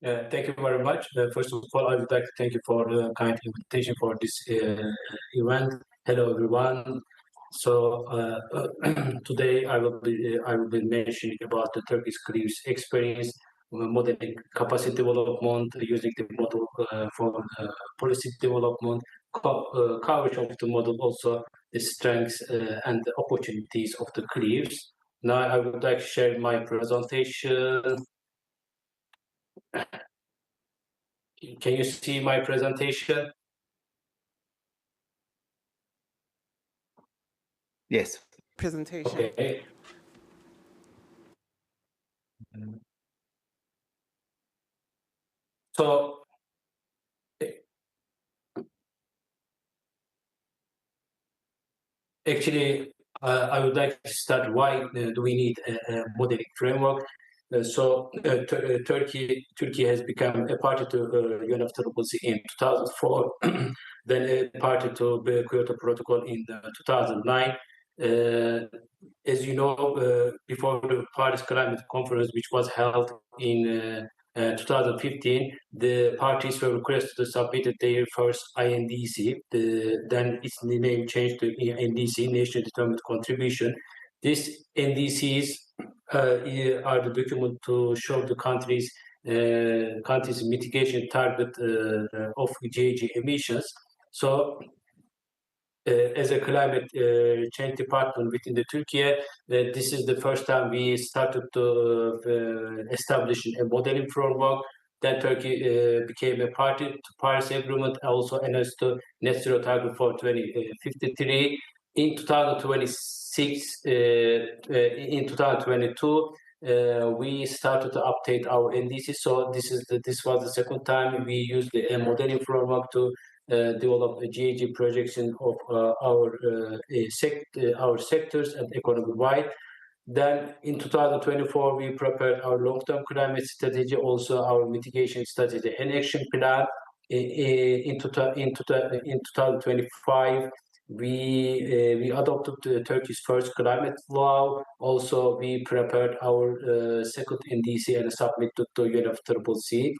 Thank you very much. First of all, I would like to thank you for the kind invitation for this event. Hello, everyone. So today I will be mentioning about the Turkish CLEWs experience, modeling capacity development, using the model for policy development, coverage of the model, also the strengths and the opportunities of the CLEWs. Now I would like to share my presentation. Can you see my presentation? Yes. Presentation. Okay. So actually, I would like to start why do we need a modeling framework? Turkey has become a party to UNFCCC in 2004, then a party to the Kyoto Protocol in 2009. As you know, before the Paris Climate Conference, which was held in 2015, the parties were requested to submit their first INDC. Then its name changed to NDC, National Determined Contribution. These NDCs are the document to show the country's mitigation target of GHG emissions. So, as a climate change department within the Türkiye, this is the first time we started to establish a modeling framework. Then Turkey became a party to Paris Agreement, also announced the net zero target for 2053. In 2026, in 2022, we started to update our NDC. So this was the second time we used the modeling framework to develop a GHG projection of our sectors and economy-wide. Then in 2024, we prepared our long-term climate strategy, also our mitigation strategy and action plan. In 2025, we adopted Turkey's first climate law. Also, we prepared our second NDC and submitted to UNFCCC.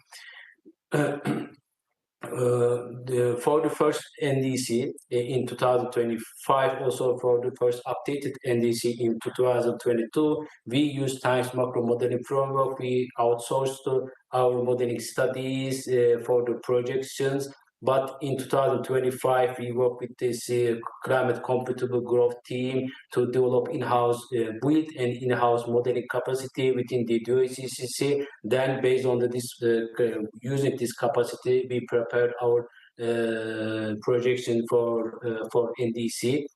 For the first NDC in 2025, also for the first updated NDC in 2022, we used Times macro modeling framework. We outsourced our modeling studies for the projections. But in 2025, we worked with this climate compatible growth team to develop in-house build and in-house modeling capacity within the UNFCCC. Then, based on using this capacity, we prepared our projection for NDC.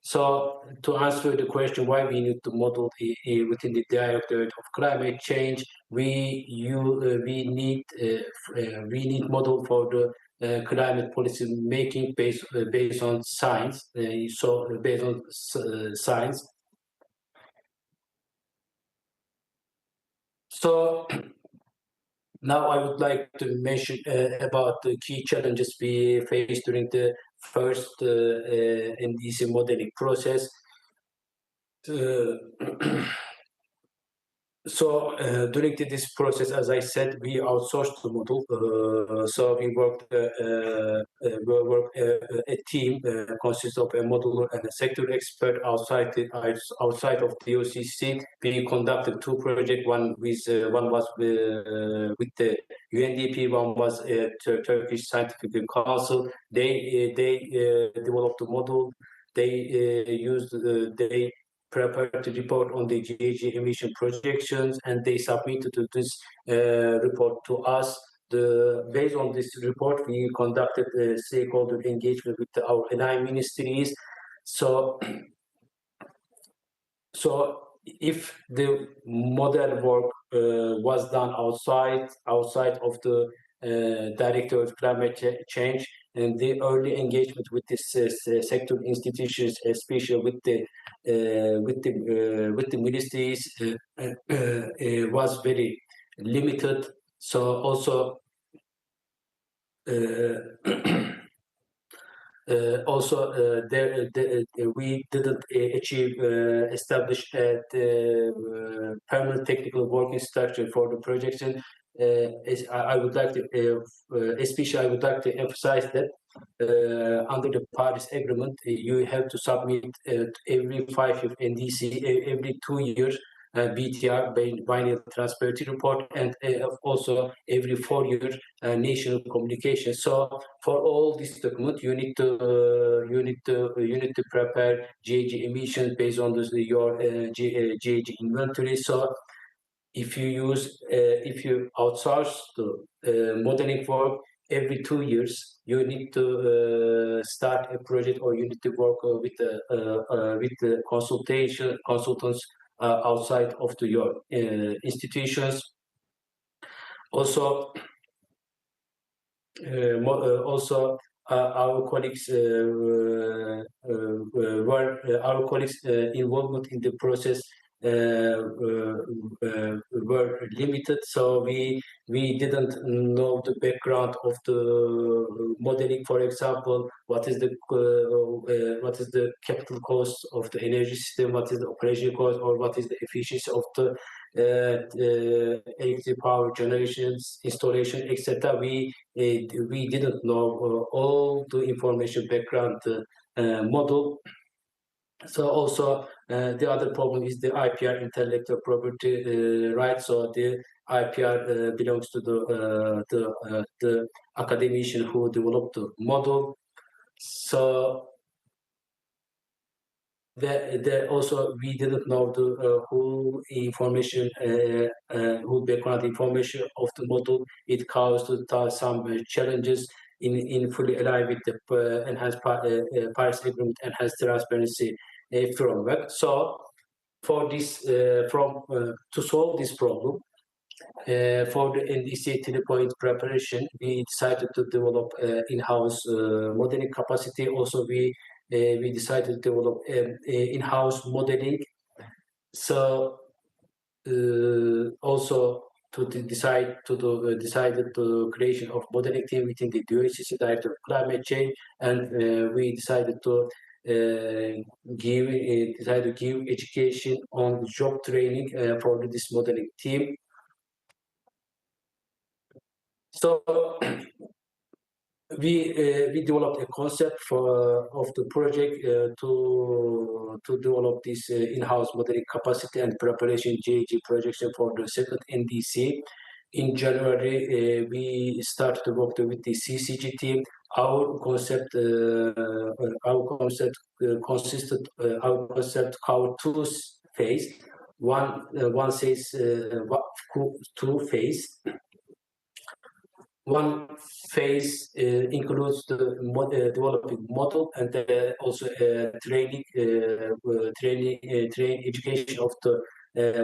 So, to answer the question why we need to model within the Directorate of Climate Change, we need model for the climate policy making based on science. So based on science. So now I would like to mention about the key challenges we faced during the first NDC modeling process. So during this process, as I said, we outsourced the model. So we worked a team consists of a modeler and a sector expert outside of the OCC. We conducted two projects. One was with the UNDP. One was Turkish Scientific Council. They developed the model. They prepared to report on the GHG emission projections, and they submitted this report to us. Based on this report, we conducted stakeholder engagement with our aligned ministries. So if the model work was done outside of the Director of Climate Change, and the early engagement with this sector institutions, especially with the ministries, was very limited. So also we didn't establish a permanent technical working structure for the projection. I would like to, especially I would like to emphasize that under the Paris Agreement, you have to submit every 5 years NDC, every 2 years BTR, Biennial Transparency Report, and also every 4 years national communication. So for all this document, you need to prepare GHG emissions based on your GHG inventory. So if you outsource the modeling work every 2 years, you need to start a project, or you need to work with the consultants outside of your institutions. Also, our colleagues involvement in the process were limited, so we didn't know the background of the modeling. For example, what is the capital cost of the energy system, what is the operation cost, or what is the efficiency of the electric power generations, installation, etc. We didn't know all the information background model. So also the other problem is the IPR, intellectual property rights. So the IPR belongs to the academician who developed the model. So also we didn't know the whole information, whole background information of the model. It caused some challenges in fully align with the enhanced Paris Agreement, enhanced transparency framework. So for this, to solve this problem, for the NDC 3-point preparation, we decided to develop in-house modeling capacity. Also, we decided to develop in-house modeling. So also decided the creation of modeling team within the DOHCC, Director of Climate Change, and we decided to give education on job training for this modeling team. So we developed a concept of the project to develop this in-house modeling capacity and preparation GHG projection for the second NDC. In January, we started to work with the CCG team. Our concept covered two phases. One says two phase. One phase includes the developing model, and also training education of the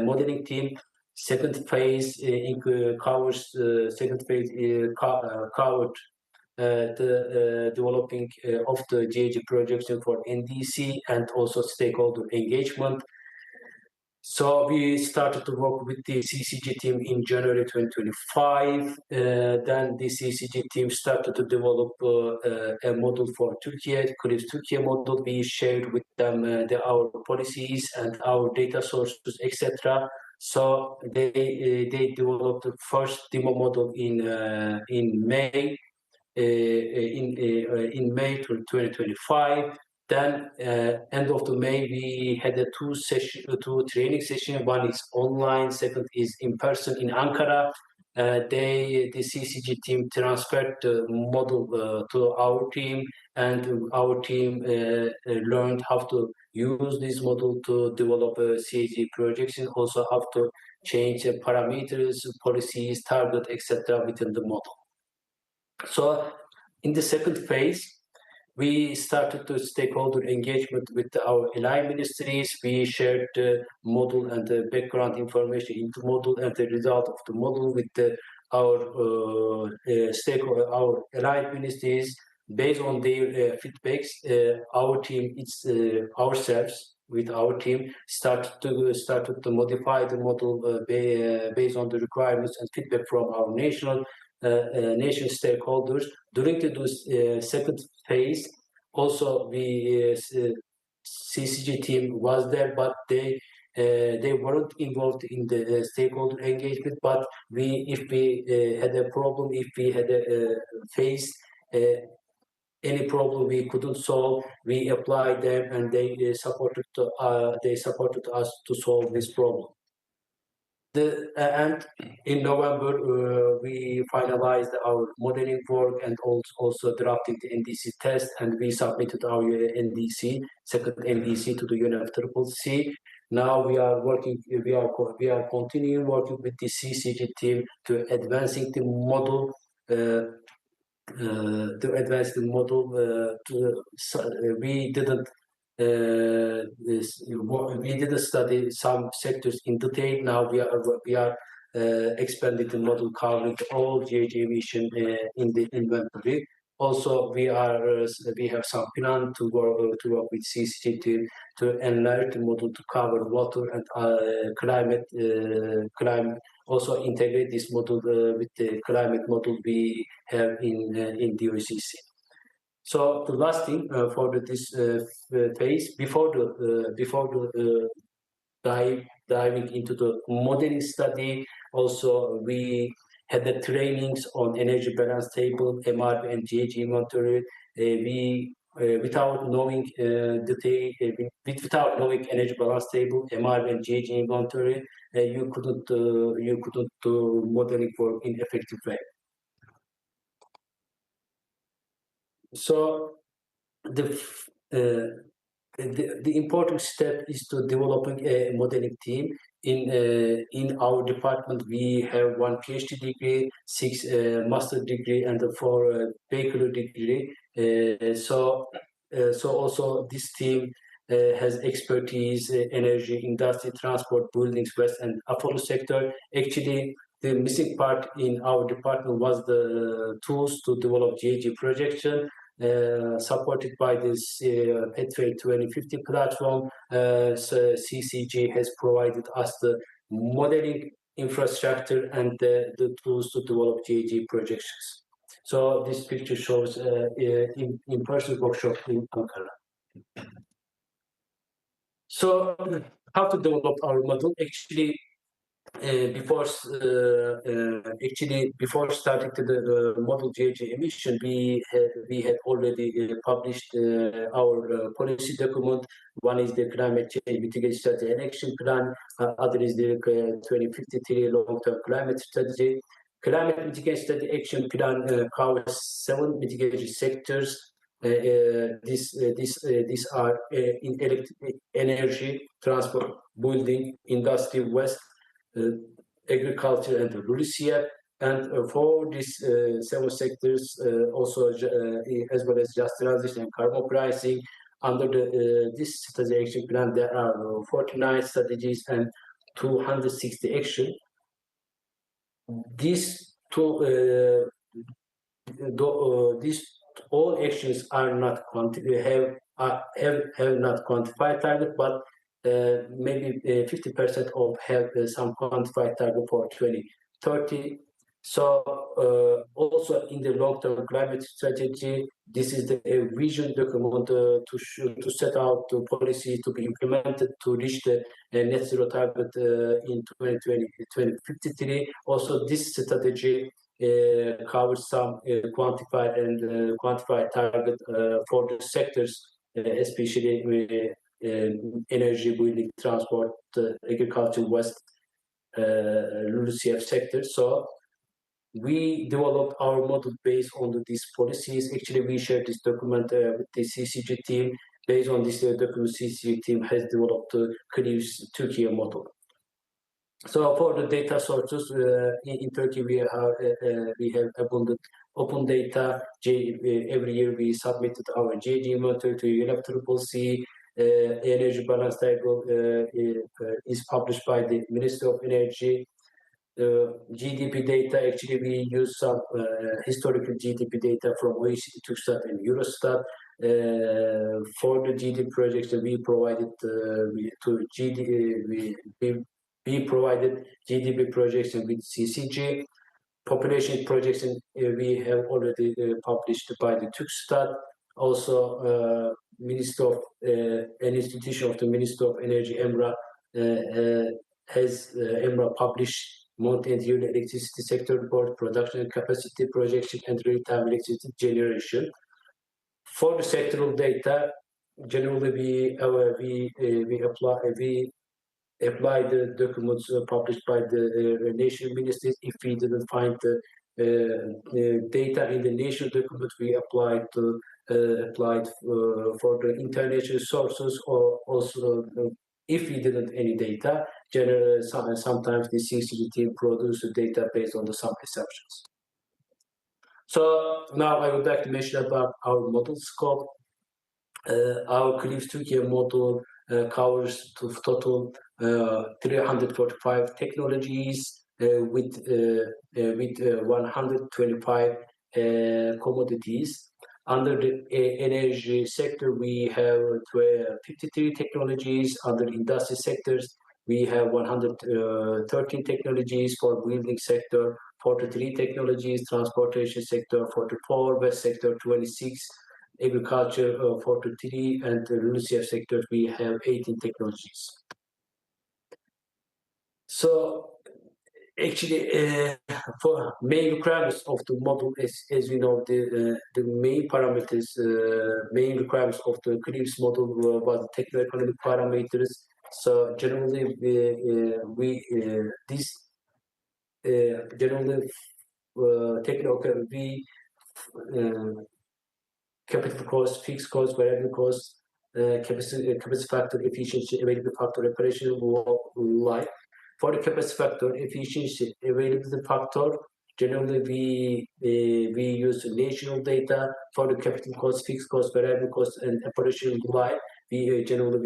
modeling team. Second phase covered the developing of the GHG projection for NDC and also stakeholder engagement. So we started to work with the CCG team in January 2025. Then the CCG team started to develop a model for Turkiye, CLEWs Turkiye model. We shared with them our policies and our data sources, etc. So they developed the first demo model in May. In May 2025. Then end of the May, we had two training sessions. One is online, second is in person in Ankara. The CCG team transferred the model to our team, and our team learned how to use this model to develop a CHG projection, also how to change parameters, policies, target, etc. within the model. So in the second phase, we started to stakeholder engagement with our aligned ministries. We shared the model and the background information into model and the result of the model with our stakeholder, our aligned ministries. Based on their feedbacks, our team, ourselves with our team started to modify the model based on the requirements and feedback from our nation stakeholders. During the second phase, also the CCG team was there, but they they weren't involved in the stakeholder engagement, but if we had a problem, if we had faced any problem we couldn't solve, we applied them, and they supported us to solve this problem. And in November, we finalized our modeling work and also drafted the NDC test, and we submitted our NDC, second NDC, to the UNFCCC. Now we are continuing working with the CCG team to advancing the model. We didn't study some sectors in detail. Now we are expanding the model covering all GHG emission in the inventory. Also, we have some plan to work with CCG team to enlarge the model to cover water and climate. Also integrate this model with the climate model we have in the OCC. So the last thing for this phase, before diving into the modeling study, also we had the trainings on energy balance table, MRV and GHG inventory. Without knowing without knowing energy balance table, MRV and GHG inventory, you couldn't do modeling work in effective way. So the important step is to developing a modeling team. In our department, we have 1 PhD degree, 6 master degree, and 4 bachelor degree. So also this team has expertise, energy, industry, transport, buildings, waste, and affordable sector. Actually, the missing part in our department was the tools to develop GHG projection. Supported by this Pathway 2050 platform, so CCG has provided us the modeling infrastructure and the tools to develop GHG projections. So this picture shows in-person workshop in Ankara. So how to develop our model? Actually, before starting the model GHG emission, we had already published our policy document. One is the climate change mitigation strategy and action plan. Other is the 2053 long-term climate strategy. Climate mitigation strategy action plan covers 7 mitigation sectors. These are in energy, transport, building, industry, waste, agriculture, and rural. And for these 7 sectors, also as well as just transition and carbon pricing, under this strategy action plan, there are 49 strategies and 260 actions. These all actions are not have not quantified target, but maybe 50% of have some quantified target for 2030. So also in the long-term climate strategy, this is the vision document to set out the policy to be implemented to reach the net zero target in 2053. Also, this strategy covers some quantified target for the sectors, especially energy, building, transport, agriculture, waste, rural sector. So we developed our model based on these policies. Actually, we shared this document with the CCG team. Based on this document, CCG team has developed the CLEWs Türkiye model. So for the data sources, in Turkey, we have abundant open data. Every year we submitted our GHG inventory to UNFCCC. Energy balance table is published by the Ministry of Energy. GDP data, actually we use some historical GDP data from OECD, Turkstat, and Eurostat. For the GDP projection, we provided we provided GDP projection with CCG. Population projection we have already published by the Turkstat. Also, an institution of the Ministry of Energy, EMRA, has EMRA published monthly and yearly electricity sector report, production capacity projection, and real-time electricity generation. For the sectoral data, generally we apply the documents published by the national ministries. If we didn't find the data in the national document, we applied for the international sources, or also if we didn't any data, generally sometimes the CCD team produce a data based on some assumptions. So now I would like to mention about our model scope. Our CLEWs Türkiye model covers total 345 technologies with 125 commodities. Under the energy sector, we have 53 technologies. Under industry sectors, we have 113 technologies. For building sector, 43 technologies. Transportation sector, 44. West sector, 26. Agriculture, 43. And the LULUCF sector, we have 18 technologies. So actually, for main requirements of the model, as we know, the main parameters, main requirements of the CLEWs model was the techno-economic parameters. So generally, capital cost, fixed cost, variable cost, capacity factor, efficiency, availability factor, operational life. For the capacity factor, efficiency, availability factor, generally we use national data. For the capital cost, fixed cost, variable cost, and operational life, we generally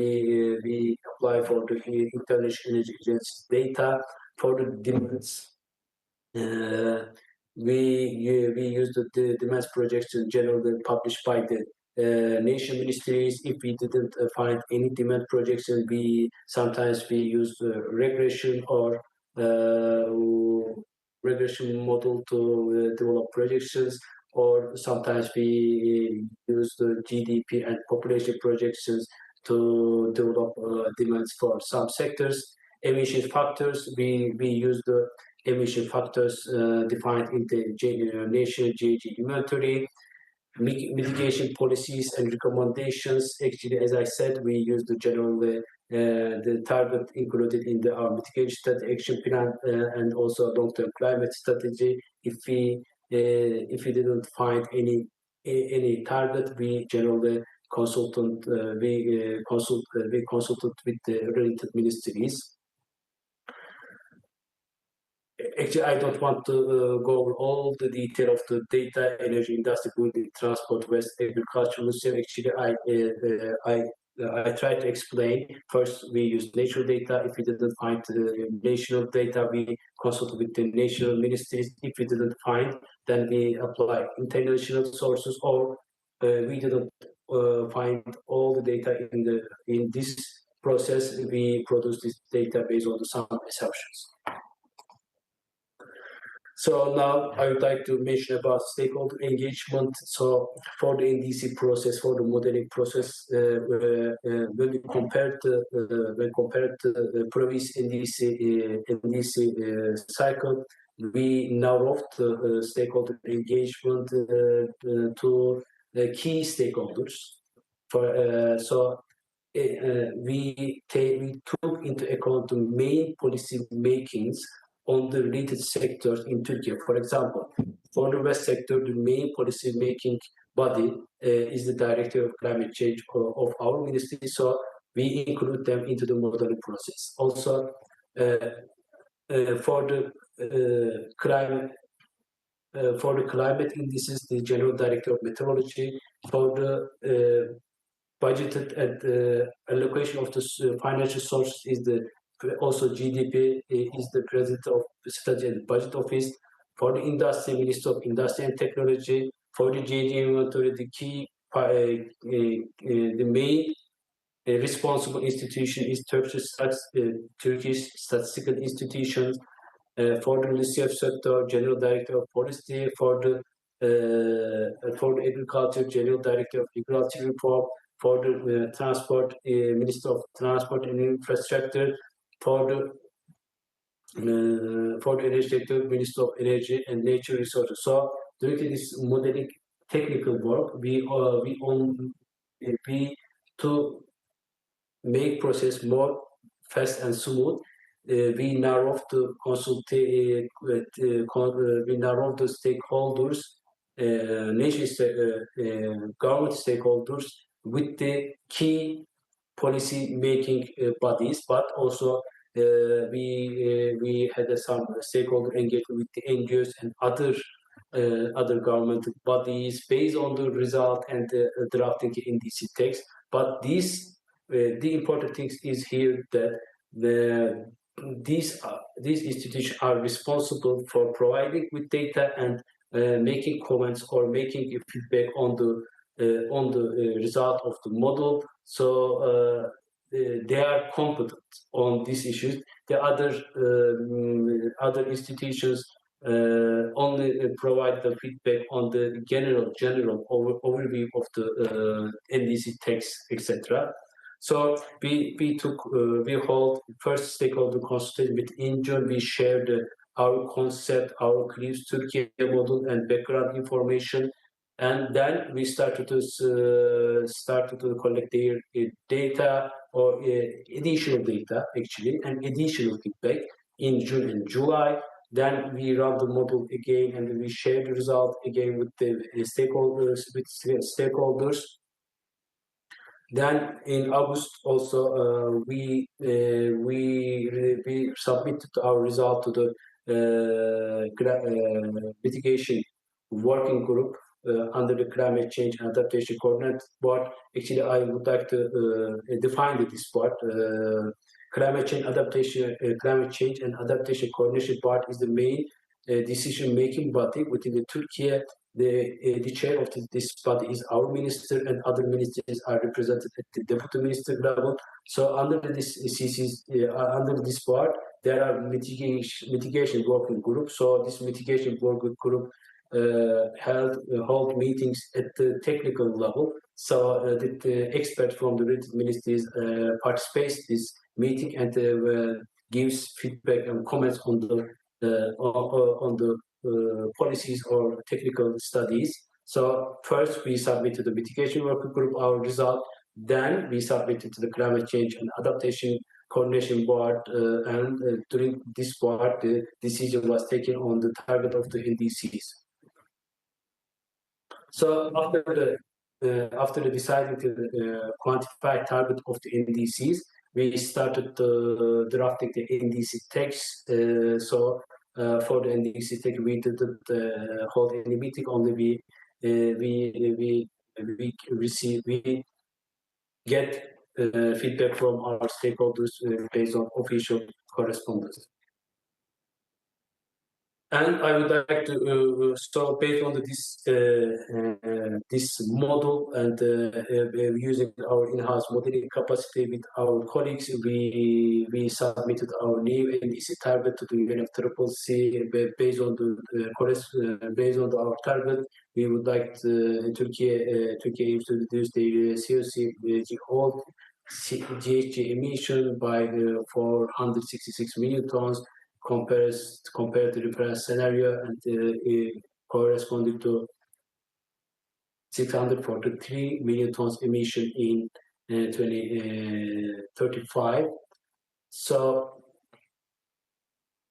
we apply for the International Energy Agency data. For the demands, we use the demands projection generally published by the nation ministries. If we didn't find any demand projection, sometimes we use regression or regression model to develop projections, or sometimes we use the GDP and population projections to develop demands for some sectors. Emission factors, we use the emission factors defined in the national GHG inventory. Mitigation policies and recommendations. Actually, as I said, we use the general the target included in our mitigation strategy action plan and also long-term climate strategy. If we didn't find any target, we generally consulted with the related ministries. Actually, I don't want to go over all the detail of the data, energy, industry, building, transport, waste, agriculture. Actually, I try to explain. First, we use national data. If we didn't find national data, we consult with the national ministries. If we didn't find, then we apply international sources, or we didn't find all the data in this process. We produce this data based on some assumptions. So now I would like to mention about stakeholder engagement. So for the NDC process, for the modeling process, when we compared the previous NDC cycle, we narrowed the stakeholder engagement to key stakeholders. We took into account the main policy makings on the related sectors in Turkey. For example, for the West sector, the main policy making body is the Director of Climate Change of our ministry. So we include them into the modeling process. Also, for the climate indices, the General Director of Meteorology. For the budgeted and allocation of the financial sources is also GDP is the President of Strategy and Budget Office. For the Industry, Minister of Industry and Technology. For the GHG inventory, the main responsible institution is Turkish Statistical Institution. For the LULUCF sector, General Director of Forestry. For the Agriculture, General Director of Agriculture Reform. For the Transport, Minister of Transport and Infrastructure. for the energy sector, Ministry of Energy and Nature Resources. So during this modeling technical work, we to make process more fast and smooth. We narrow the stakeholders, government stakeholders with the key policy making bodies, but also we had some stakeholder engagement with the NGOs and other government bodies based on the result and drafting NDC text. But the important thing is here that these institutions are responsible for providing with data and making comments or making feedback on the result of the model. So they are competent on these issues. The other institutions only provide the feedback on the general overview of the NDC text, etc. So we hold first stakeholder consultation with Injun. We shared our concept, our CLEWs Turkiye model and background information, and then we started to collect their data or additional data actually and additional feedback in June and July. Then we run the model again and we share the result again with the stakeholders. Then in August also we submitted our result to the mitigation working group under the climate change and adaptation coordinate board. Actually, I would like to define this board. Climate change and adaptation coordination board is the main decision-making body within the Turkiye. The chair of this body is our minister, and other ministers are represented at the deputy minister level. So under this under this board, there are mitigation working groups. So this mitigation working group hold meetings at the technical level. So the experts from the related ministries participate in this meeting and gives feedback and comments on the policies or technical studies. So first we submitted the mitigation working group our result. Then we submitted to the climate change and adaptation coordination board, and during this board, the decision was taken on the target of the NDCs. So after the deciding to quantify target of the NDCs, we started drafting the NDC text. So for the NDC text, we didn't hold any meeting. Only we get feedback from our stakeholders based on official correspondence. And I would like to so based on this model and using our in-house modeling capacity with our colleagues, we submitted our new NDC target to the UNFCCC based on our target. We would like Turkey to reduce their CO2 GHG emission by 466 million tons. Compared to the reference scenario, and corresponding to 643 million tons emission in 2035. So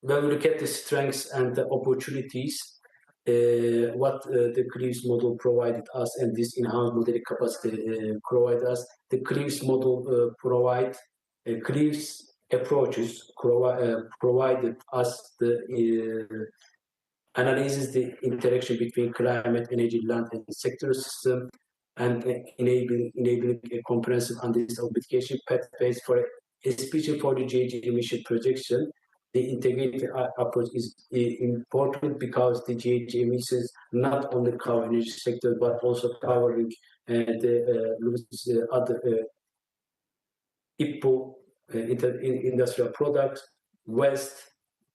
when we look at the strengths and the opportunities, what the CLEWs model provided us and this in-house modeling capacity provided us, the CLEWs model CLEWs approaches provided us the analyzes the interaction between climate, energy, land, and sector system, and enabling a comprehensive understanding of mitigation pathways for, especially for the GHG emission projection. The integrated approach is important because the GHG emissions not only cover energy sector but also covering the other IPO. Industrial products, waste,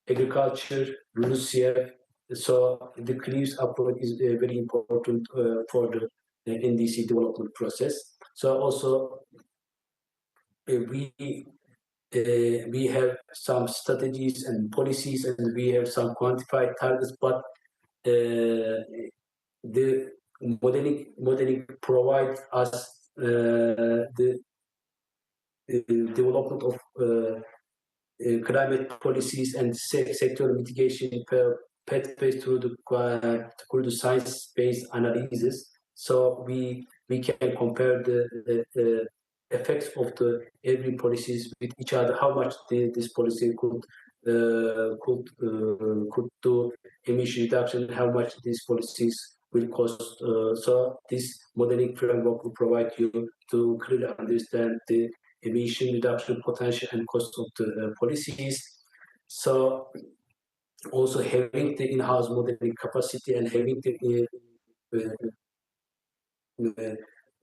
agriculture, resources. So the CLEWs approach is very important for the NDC development process. So also we we have some strategies and policies, and we have some quantified targets, but the modeling provides us the development of climate policies and sector mitigation pathways through the science-based analysis. So we can compare the effects of the every policies with each other. How much this policy could do emission reduction, how much these policies will cost. So this modeling framework will provide you to clearly understand the emission reduction potential and cost of the policies. So also having the in-house modeling capacity and having the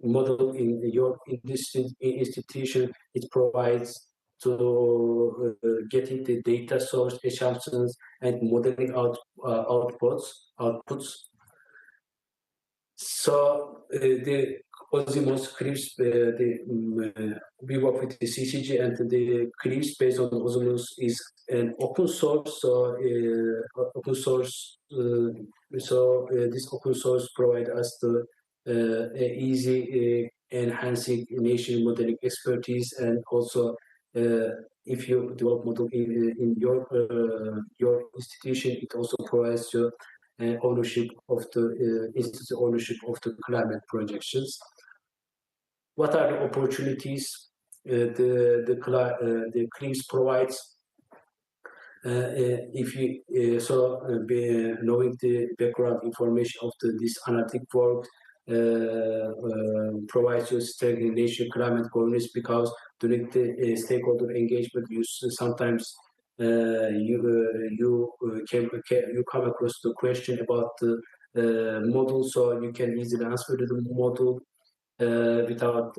model in your institution, it provides to getting the data source assumptions and modeling outputs. So the Osmos CLEWs, we work with the CCG, and the CLEWs based on Osmos is an open source. So this open source provide us the easy enhancing nation modeling expertise, and also if you develop model in your institution, it also provides you ownership of the institute ownership of the climate projections. What are the opportunities the CLEWs provides? If you knowing the background information of this analytic work provides you stagnation climate governance, because during the stakeholder engagement you sometimes you come across the question about the model, so you can easily answer the model without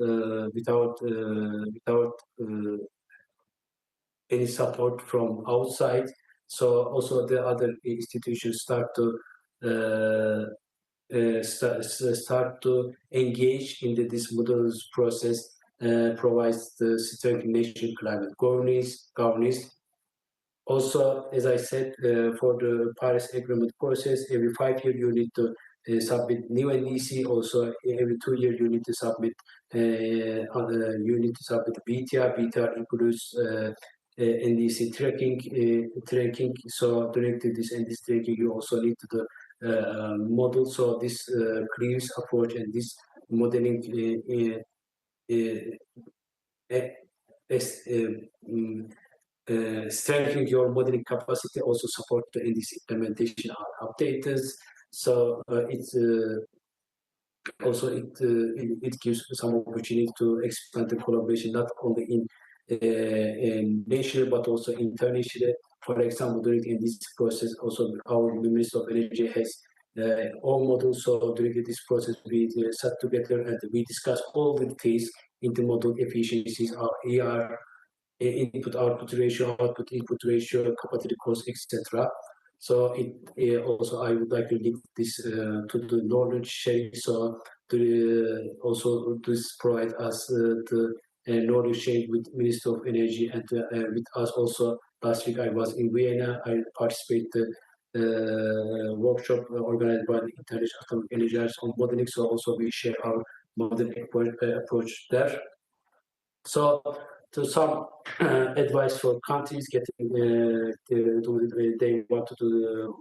any support from outside. So also the other institutions start to engage in this models process, provides the stagnation climate governance. Also, as I said, for the Paris Agreement process, every 5 years you need to submit new NDC. Also, every 2 years you need to submit BTR. BTR includes NDC tracking. So during this NDC tracking, you also need to model. So this CLEWs approach and this modeling strengthening your modeling capacity, also support the NDC implementation updates. So it gives some opportunity to expand the collaboration not only in national but also internationally. For example, during this process, also our Minister of Energy has all models. So during this process, we sat together and we discussed all the details in the model efficiencies, our ER, input output ratio, output input ratio, capacity cost, etc. So also I would like to link this to the knowledge sharing. So also this provide us the knowledge sharing with Minister of Energy, and with us also. Last week I was in Vienna. I participated workshop organized by the International Atomic Energy on modeling. So also we share our modeling approach there. So to some advice for countries getting they want to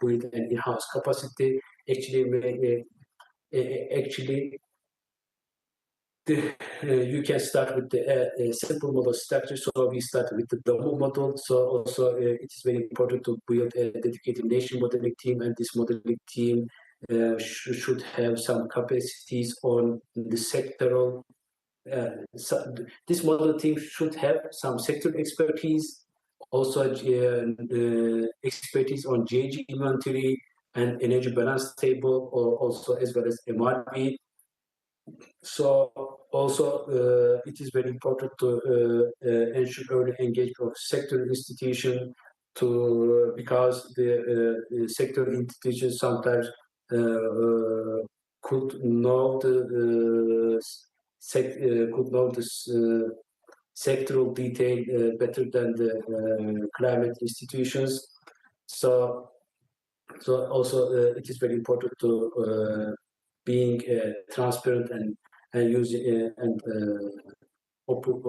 build an in-house capacity. Actually, you can start with the simple model structure. So we start with the double model. So also it is very important to build a dedicated nation modeling team, and this modeling team should have some capacities on the sectoral. So this model team should have some sector expertise, also expertise on GHG inventory and energy balance table, or also as well as MRV. So also it is very important to ensure early engagement of sector institution because the sector institutions sometimes could know this sectoral detail better than the climate institutions. So also it is very important to being transparent and using open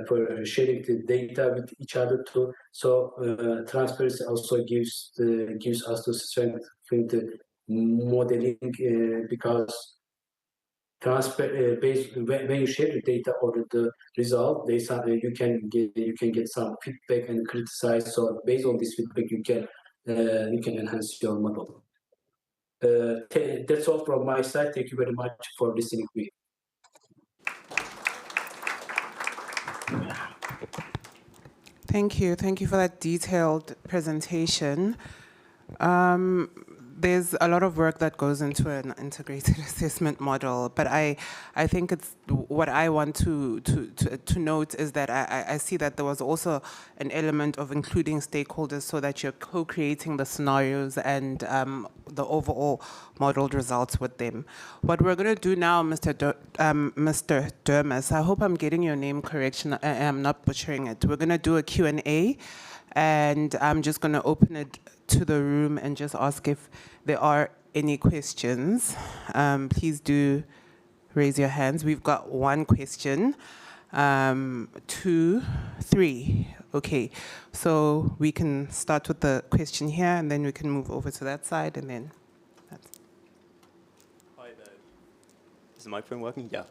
for sharing the data with each other too. So transparency also gives us the strength in the modeling because based when you share the data or the result, you can get some feedback and criticize. So based on this feedback, you can enhance your model. That's all from my side. Thank you very much for listening to me. Thank you for that detailed presentation. There's a lot of work that goes into an integrated assessment model, but I think it's what I want to note is that I see that there was also an element of including stakeholders so that you're co-creating the scenarios and the overall modeled results with them. What we're going to do now, Mr. Durmus, I hope I'm getting your name correct, I'm not butchering it. We're going to do a Q&A, and I'm just going to open it to the room and just ask if there are any questions. Please do raise your hands. We've got one question, 2, 3. Okay, so we can start with the question here, and then we can move over to that side, and then that's. Hi there. Is the microphone working? Yeah.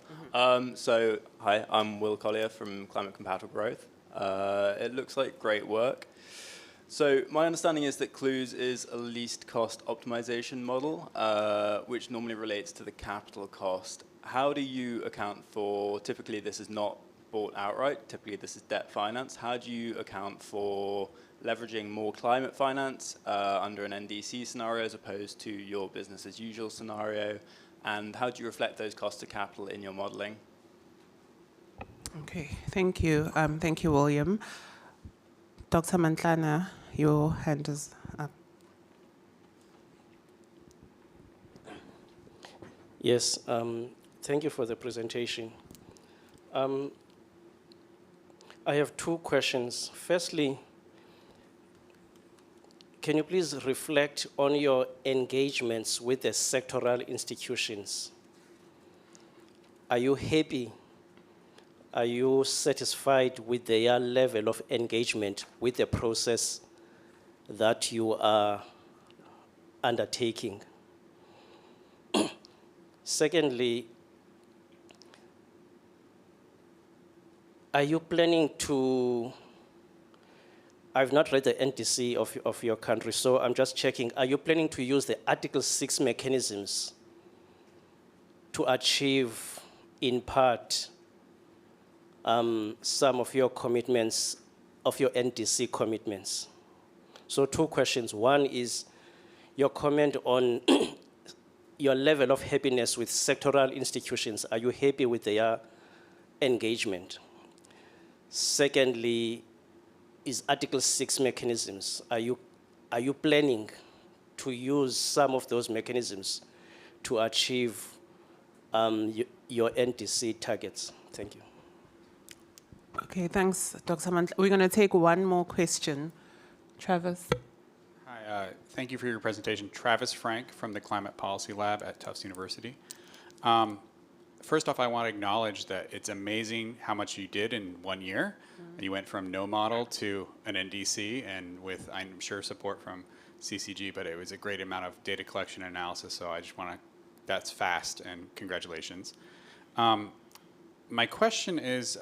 So hi, I'm Will Collier from Climate Compatible Growth. It looks like great work. So my understanding is that CLEWs is a least cost optimization model, which normally relates to the capital cost. How do you account for, typically this is not bought outright, typically this is debt finance. How do you account for leveraging more climate finance under an NDC scenario as opposed to your business as usual scenario? And how do you reflect those costs of capital in your modeling? Okay, thank you. Thank you, William. Dr. Mantlana, your hand is up. Yes, thank you for the presentation. I have 2 questions. Firstly, can you please reflect on your engagements with the sectoral institutions? Are you happy? Are you satisfied with their level of engagement with the process that you are undertaking? Secondly, are you planning to, I've not read the NDC of your country, so I'm just checking, are you planning to use the Article 6 mechanisms to achieve, in part, some of your commitments, of your NDC commitments? So 2 questions. One is your comment on your level of happiness with sectoral institutions. Are you happy with their engagement? Secondly, is Article 6 mechanisms, are you planning to use some of those mechanisms to achieve your NDC targets? Thank you. Okay, thanks, Dr. Mantla. We're going to take one more question. Travis. Hi, thank you for your presentation. Travis Frank from the Climate Policy Lab at Tufts University. First off, I want to acknowledge that it's amazing how much you did in 1 year. You went from no model to an NDC, and with, I'm sure, support from CCG, but it was a great amount of data collection and analysis, so I just want to, that's fast, and congratulations. My question is,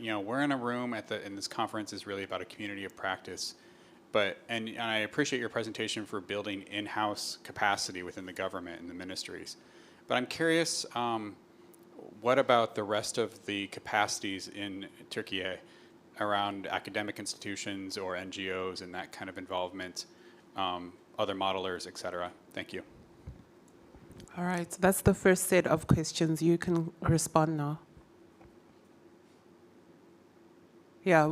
you know, we're in a room and this conference is really about a community of practice, and I appreciate your presentation for building in-house capacity within the government and the ministries. But I'm curious, what about the rest of the capacities in Türkiye around academic institutions or NGOs and that kind of involvement, other modelers, et cetera? Thank you. All right, so that's the first set of questions. You can respond now. Yeah,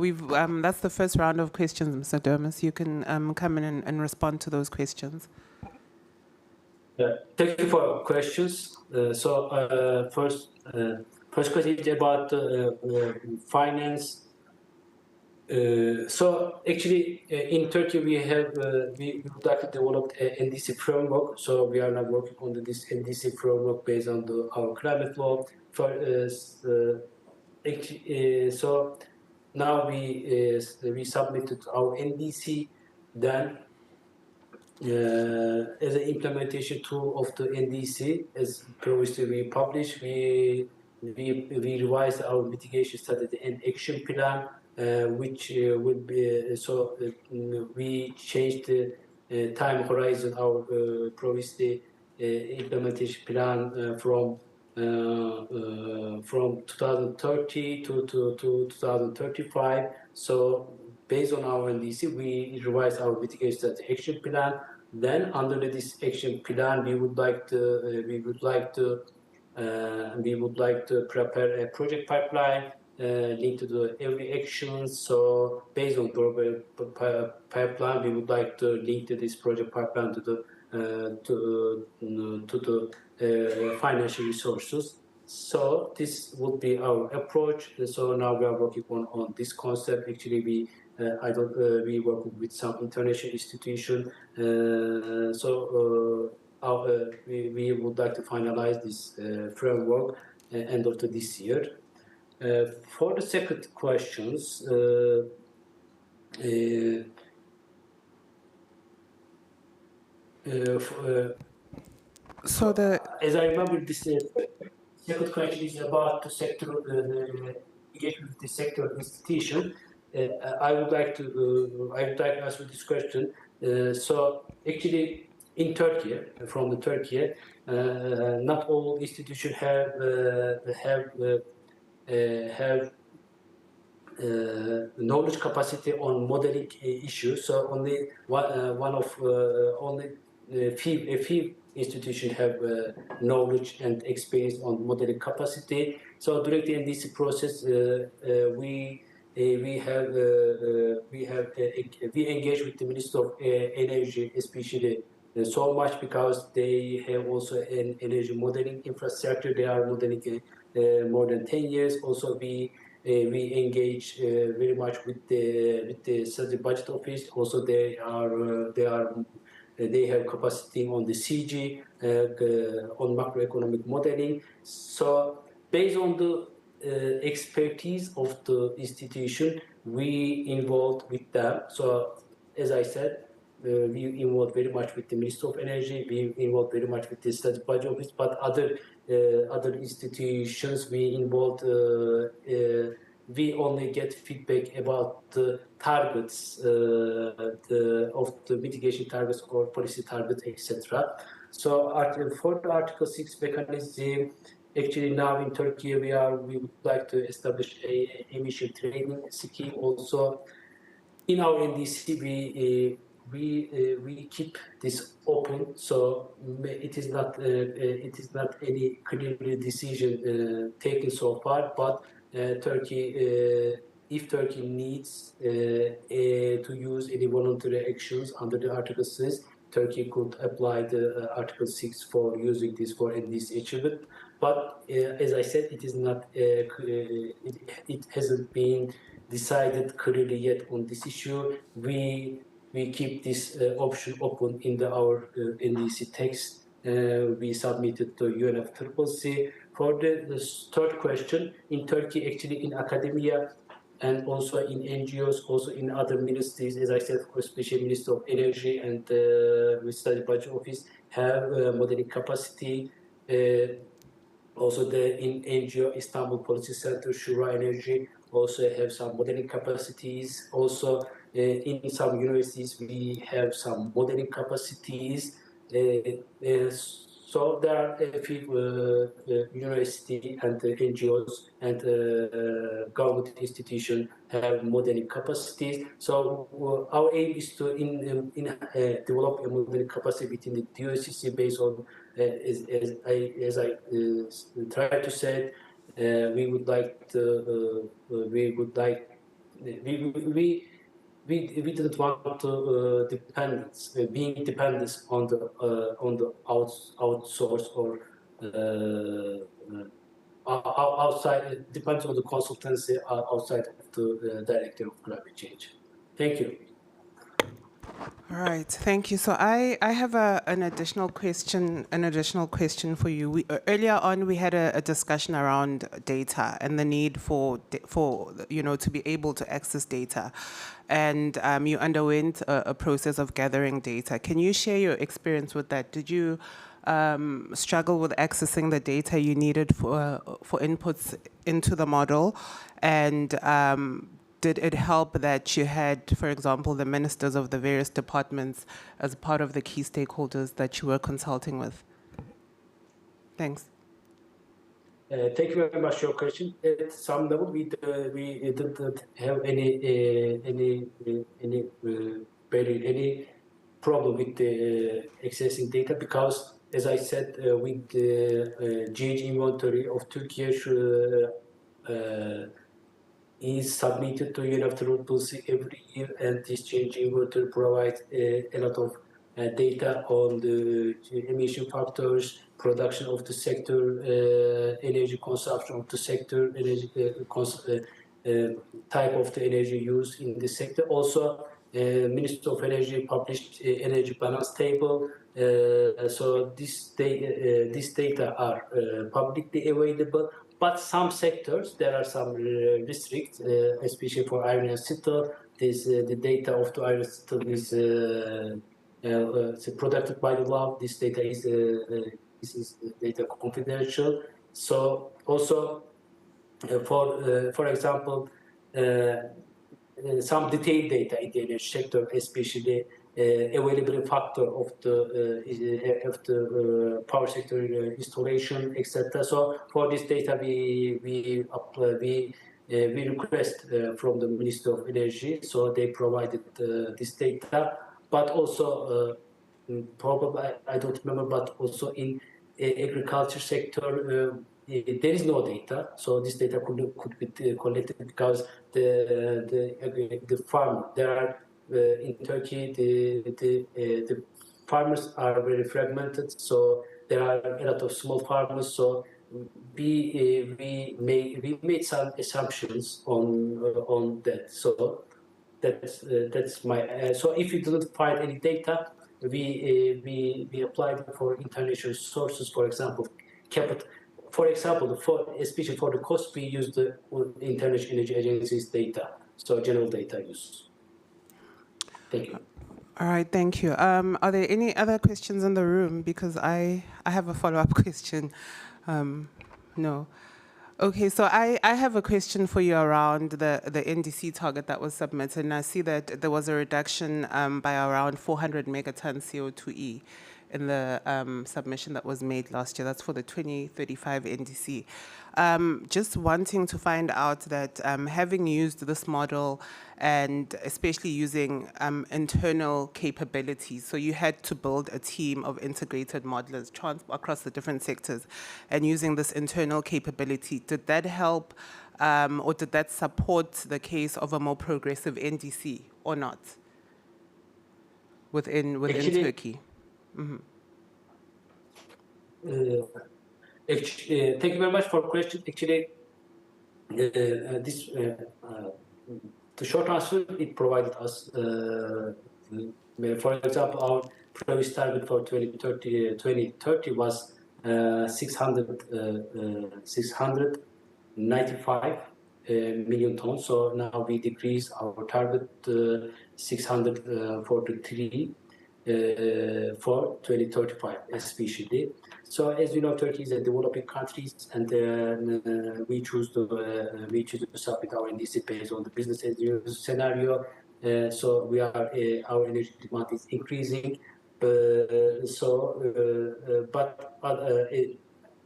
that's the first round of questions, Mr. Durmus. You can come in and respond to those questions. Thank you for questions. First, First question is about finance. So actually, in Turkey, we would like to develop a NDC framework. So we are now working on this NDC framework based on our climate law. So now we submitted our NDC. Then as an implementation tool of the NDC, as previously we published, we revised our mitigation strategy and action plan, which would be we changed the time horizon. Our previously implementation plan from 2030 to 2035. So based on our NDC, we revised our mitigation strategy action plan. Then under this action plan, we would like to prepare a project pipeline linked to the every action. So based on pipeline, we would like to link to this project pipeline to the financial resources. So this would be our approach. So now we are working on this concept. Actually, we work with some international institution. We would like to finalize this framework end of this year. For the second questions, as I remember, this second question is about the sector engagement with the sector institution. I would like to answer this question. So actually, in Turkey, from the Turkiye, not all institutions have knowledge capacity on modeling issues. So only a few institutions have knowledge and experience on modeling capacity. So during the NDC process, we engage with the Minister of Energy, especially so much because they have also an energy modeling infrastructure. They are modeling more than 10 years. Also, we engage very much with the Strategic Budget Office. Also, they have capacity on the CG, on macroeconomic modeling. So based on the expertise of the institution, we involved with them. So as I said, we involved very much with the Ministry of Energy. We involved very much with the Strategic Budget Office, but other institutions we involved. We only get feedback about the targets of the mitigation targets or policy targets, etc. So for the Article 6 mechanism, actually now in Turkey we would like to establish a emission trading scheme. Also in our NDC we keep this open, so it is not any clear decision taken so far, but Turkey, if Turkey needs to use any voluntary actions under the Article 6, Turkey could apply the Article 6 for using this for NDC achievement. But as I said, it is not. It hasn't been decided clearly yet on this issue. We keep this option open in our NDC text. We submitted to UNFCCC. For the third question, in Turkey, actually in academia and also in NGOs, also in other ministries, as I said, especially Minister of Energy and Strategic Budget Office have modeling capacity. Also in NGO, Istanbul Policy Center, Shura Energy also have some modeling capacities. Also in some universities, we have some modeling capacities. So there are a few university and NGOs and government institutions have modeling capacities. So our aim is to develop a modeling capacity within the DOCC based on, as I tried to say, we didn't want to being dependent on the outsource or outside, it depends on the consultancy outside of the director of climate change. Thank you. All right, thank you. So I have an additional question for you. Earlier on we had a discussion around data and the need for to be able to access data, and you underwent a process of gathering data. Can you share your experience with that? Did you struggle with accessing the data you needed for inputs into the model, and did it help that you had, for example, the ministers of the various departments as part of the key stakeholders that you were consulting with? Thanks. Thank you very much for your question. At some level, we didn't have any problem with accessing data, because, as I said, with the GH inventory of Turkiye is submitted to UNFCCC every year, and this change inventory provides a lot of data on the emission factors, production of the sector, energy consumption of the sector, energy type of the energy used in the sector. Also, Ministry of Energy published energy balance table. So this data are publicly available. But some sectors, there are some restricts, especially for iron and steel. The data of the iron and steel is protected by the law. This data is data confidential. So also, for example, some detailed data in the energy sector, especially availability factor of the power sector installation, etc. So for this data, we request from the Ministry of Energy, so they provided this data. But also, probably I don't remember, but also in agriculture sector, there is no data, so this data could be collected, because the farm, there are in Turkey, the farmers are very fragmented, so there are a lot of small farmers. So we made some assumptions on that. So that's my. So if you didn't find any data, we applied for international sources, for example, capital. For example, especially for the cost, we use the International Energy Agency's data, so general data use. Thank you. All right, thank you. Are there any other questions in the room? Because I have a follow-up question. No. Okay, so I have a question for you around the NDC target that was submitted, and I see that there was a reduction by around 400 megatons CO2e in the submission that was made last year. That's for the 2035 NDC. Just wanting to find out that having used this model, and especially using internal capabilities, so you had to build a team of integrated modelers across the different sectors, and using this internal capability, did that help or did that support the case of a more progressive NDC or not within Actually, Turkey? Mm-hmm. Thank you very much for the question. Actually, the short answer, it provided us, for example, our previous target for 2030 was 695 million tons. So now we decrease our target 643 for 2035, especially. So as you know, Turkey is a developing country, and we choose to submit our NDC based on the business as usual scenario. So our energy demand is increasing. But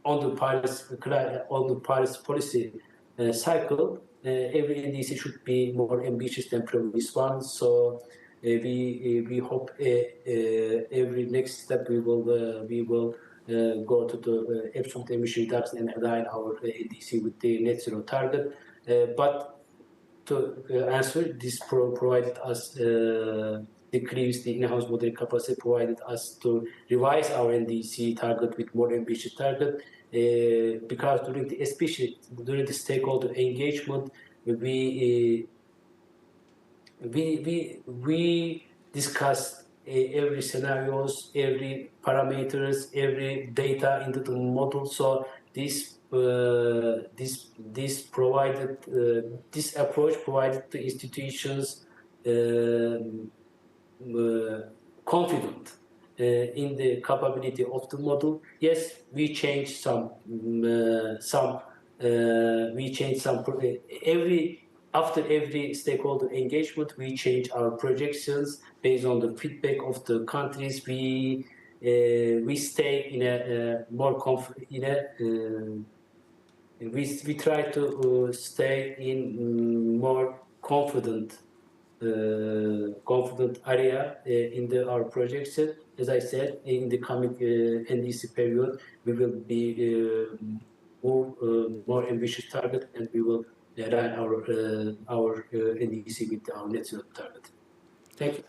on the Paris policy cycle, every NDC should be more ambitious than previous one. So we hope every next step we will go to the absolute emission reduction and align our NDC with the net zero target. But to answer, this provided us decrease the in-house modeling capacity, provided us to revise our NDC target with more ambitious target. because especially during the stakeholder engagement, we discussed every scenarios, every parameters, every data into the model. So this approach provided the institutions confident in the capability of the model. Yes, we changed some after every stakeholder engagement, we change our projections based on the feedback of the countries. We stay in a more we try to stay in more confident area in our projection. As I said, in the coming NDC period, we will be more ambitious target, and we will run our NDC with our net zero target. Thank you.